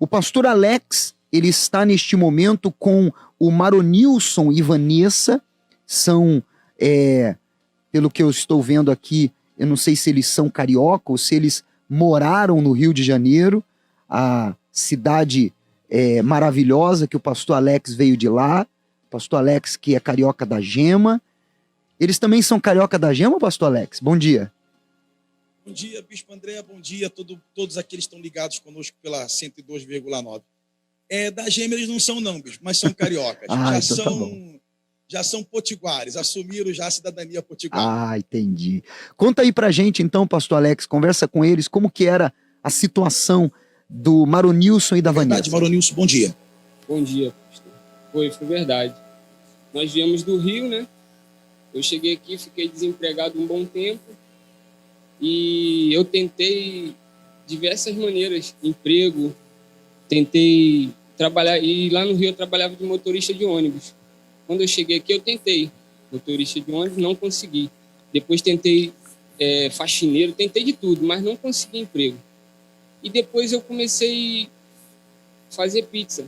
O pastor Alex, ele está neste momento com o Maronilson e Vanessa, são, pelo que eu estou vendo aqui, eu não sei se eles são carioca ou se eles moraram no Rio de Janeiro, a cidade maravilhosa que o pastor Alex veio de lá, pastor Alex que é carioca da Gema. Eles também são carioca da Gema, pastor Alex? Bom dia. Bom dia, Bispo André, bom dia a todos aqueles que estão ligados conosco pela 102,9. Da Gema eles não são não, Bispo, mas são cariocas. Já são potiguares, assumiram já a cidadania potiguara. Entendi. Conta aí pra gente então, pastor Alex, conversa com eles, como que era a situação do Maronilson e da Vanessa. Maronilson, bom dia. Bom dia, pastor. Foi verdade. Nós viemos do Rio, né? Eu cheguei aqui, fiquei desempregado um bom tempo e eu tentei diversas maneiras, emprego, tentei trabalhar, e lá no Rio eu trabalhava de motorista de ônibus. Quando eu cheguei aqui, eu tentei motorista de ônibus, não consegui. Depois tentei faxineiro, tentei de tudo, mas não consegui emprego. E depois eu comecei a fazer pizza.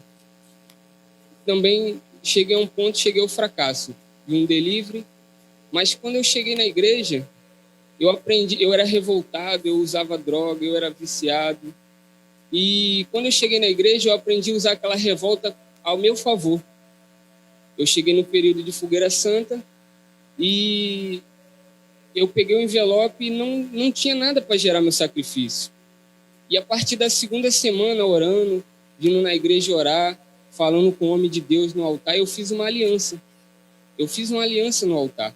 Também cheguei ao fracasso de um delivery, mas quando eu cheguei na igreja, eu aprendi, eu era revoltado, eu usava droga, eu era viciado. E quando eu cheguei na igreja, eu aprendi a usar aquela revolta ao meu favor. Eu cheguei no período de Fogueira Santa e eu peguei o envelope e não tinha nada para gerar meu sacrifício. E a partir da segunda semana, orando, vindo na igreja orar, falando com o homem de Deus no altar, eu fiz uma aliança. Eu fiz uma aliança no altar.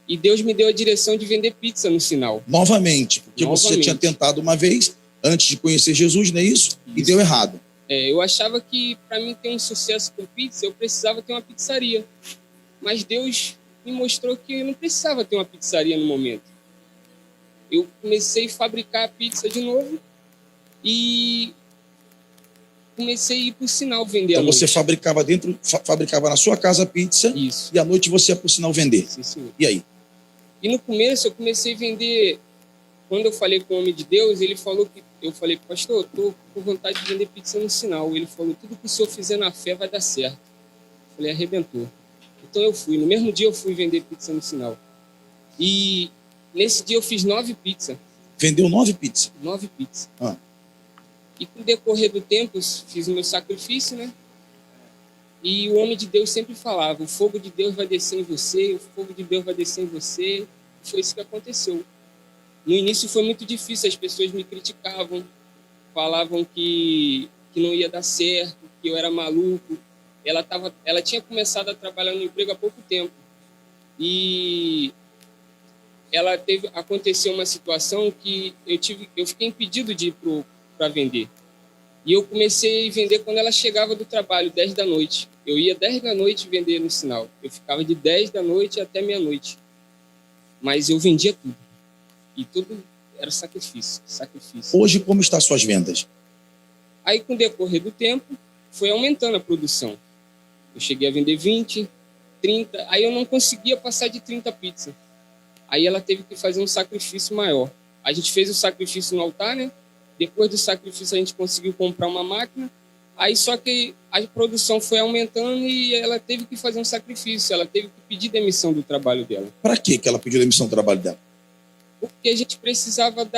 E Deus me deu a direção de vender pizza no sinal. Novamente, porque você tinha tentado uma vez, antes de conhecer Jesus, não é isso? E deu errado. Eu achava que para mim ter um sucesso com pizza, eu precisava ter uma pizzaria. Mas Deus me mostrou que eu não precisava ter uma pizzaria no momento. Eu comecei a fabricar a pizza de novo e comecei a ir para o sinal vender à noite. Então você fabricava na sua casa a pizza. Isso. E à noite você ia para o sinal vender. Sim, senhor. E aí? E no começo eu comecei a vender. Quando eu falei com o homem de Deus, ele falou que... Eu falei, pastor, eu estou com vontade de vender pizza no sinal. Ele falou, tudo que o senhor fizer na fé vai dar certo. Eu falei, arrebentou. Então eu fui. No mesmo dia eu fui vender pizza no sinal. E nesse dia eu fiz 9 pizzas. Vendeu 9 pizzas? 9 pizzas. E com o decorrer do tempo, fiz o meu sacrifício, né? E o homem de Deus sempre falava, o fogo de Deus vai descer em você, o fogo de Deus vai descer em você. E foi isso que aconteceu. No início foi muito difícil, as pessoas me criticavam, falavam que não ia dar certo, que eu era maluco. Ela tinha começado a trabalhar no emprego há pouco tempo. E aconteceu uma situação que eu fiquei impedido de ir para vender. E eu comecei a vender quando ela chegava do trabalho, 10 da noite. Eu ia 10 da noite vender no sinal. Eu ficava de 10 da noite até meia-noite. Mas eu vendia tudo. E tudo era sacrifício. Hoje, como estão as suas vendas? Aí, com o decorrer do tempo, foi aumentando a produção. Eu cheguei a vender 20, 30. Aí eu não conseguia passar de 30 pizzas. Aí ela teve que fazer um sacrifício maior. A gente fez o sacrifício no altar, né? Depois do sacrifício, a gente conseguiu comprar uma máquina. Aí só que a produção foi aumentando e ela teve que fazer um sacrifício. Ela teve que pedir demissão do trabalho dela. Para que ela pediu demissão do trabalho dela? Porque a gente precisava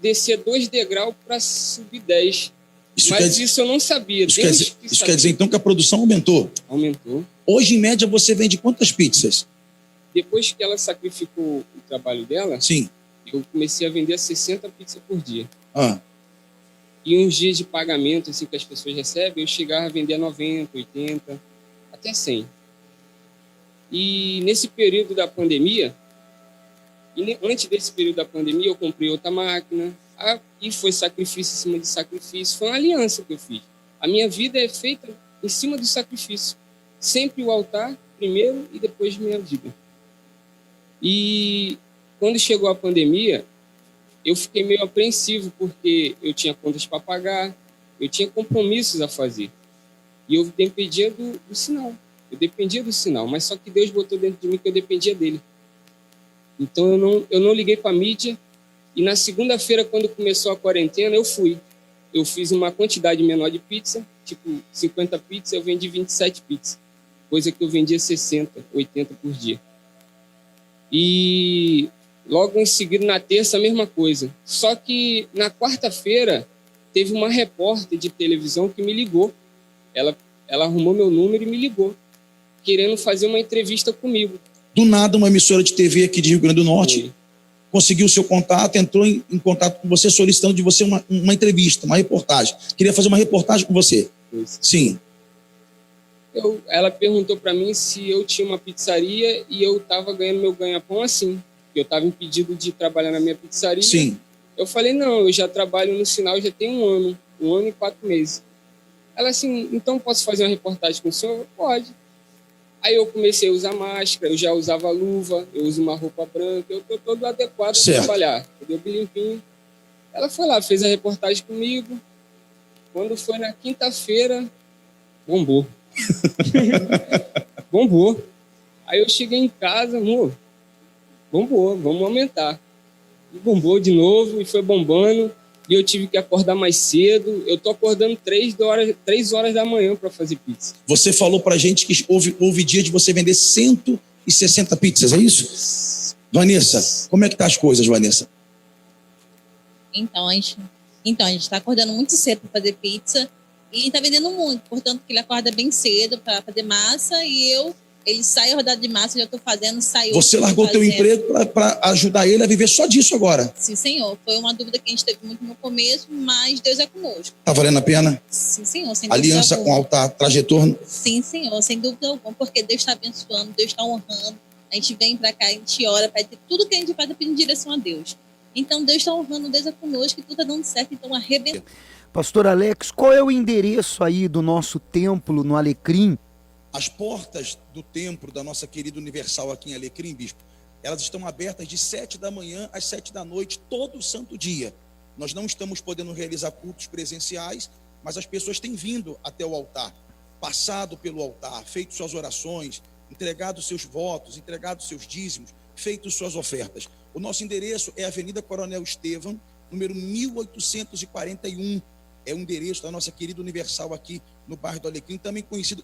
descer 2 degraus para subir 10. Isso eu não sabia. Isso quer dizer, então, que a produção aumentou? Aumentou. Hoje, em média, você vende quantas pizzas? Depois que ela sacrificou o trabalho dela, sim, eu comecei a vender 60 pizzas por dia. Ah. E uns dias de pagamento assim, que as pessoas recebem, eu chegava a vender 90, 80, até 100. E nesse período da pandemia, antes desse período da pandemia, eu comprei outra máquina, e foi sacrifício em cima de sacrifício. Foi uma aliança que eu fiz. A minha vida é feita em cima do sacrifício. Sempre o altar, primeiro, e depois minha vida. E quando chegou a pandemia, eu fiquei meio apreensivo, porque eu tinha contas para pagar, eu tinha compromissos a fazer. E eu dependia do sinal. Eu dependia do sinal, mas só que Deus botou dentro de mim que eu dependia dele. Então eu não liguei para a mídia. E na segunda-feira, quando começou a quarentena, eu fui. eu fiz uma quantidade menor de pizza, tipo 50 pizzas, eu vendi 27 pizzas, coisa que eu vendia 60, 80 por dia. E logo em seguida, na terça, a mesma coisa. Só que na quarta-feira, teve uma repórter de televisão que me ligou. Ela arrumou meu número e me ligou, querendo fazer uma entrevista comigo. Do nada, uma emissora de TV aqui de Rio Grande do Norte conseguiu o seu contato, entrou em contato com você, solicitando de você uma entrevista, uma reportagem. Queria fazer uma reportagem com você. Sim. Ela perguntou para mim se eu tinha uma pizzaria e eu estava ganhando meu ganha-pão assim. Eu estava impedido de trabalhar na minha pizzaria. Sim. Eu falei, não, eu já trabalho no Sinal já tem um ano e 4 meses. Ela assim, então posso fazer uma reportagem com o senhor? Pode. Aí eu comecei a usar máscara, eu já usava luva, eu uso uma roupa branca, eu estou todo adequado para trabalhar. Deu bem limpinho. Ela foi lá, fez a reportagem comigo. Quando foi na quinta-feira, bombou. Bombou. Aí eu cheguei em casa, amor, bombou, vamos aumentar. E bombou de novo, e foi bombando, e eu tive que acordar mais cedo. Eu tô acordando 3 horas da manhã para fazer pizza. Você falou pra gente que houve dia de você vender 160 pizzas, é isso? Vanessa, como é que tá as coisas, Vanessa? Então, a gente tá acordando muito cedo para fazer pizza e tá vendendo muito. Portanto, ele acorda bem cedo para fazer massa e ele sai a rodada de massa, eu já estou fazendo, saiu. Você largou teu emprego para ajudar ele a viver só disso agora? Sim, senhor. Foi uma dúvida que a gente teve muito no começo, mas Deus é conosco. Tá valendo a pena? Sim, senhor. Sem Aliança com o altar, trajetor? Sim, senhor. Sem dúvida alguma, porque Deus está abençoando, Deus está honrando. A gente vem para cá, a gente ora, pede tudo que a gente faz é pedir direção a Deus. Então, Deus está honrando, Deus é conosco e tudo está dando certo, então arrebenta. Pastor Alex, qual é o endereço aí do nosso templo no Alecrim? As portas do templo da nossa querida Universal aqui em Alecrim, bispo, elas estão abertas de 7 da manhã às 7 da noite, todo santo dia. Nós não estamos podendo realizar cultos presenciais, mas as pessoas têm vindo até o altar, passado pelo altar, feito suas orações, entregado seus votos, entregado seus dízimos, feito suas ofertas. O nosso endereço é Avenida Coronel Estevam, número 1841. É o endereço da nossa querida Universal aqui no bairro do Alecrim, também conhecido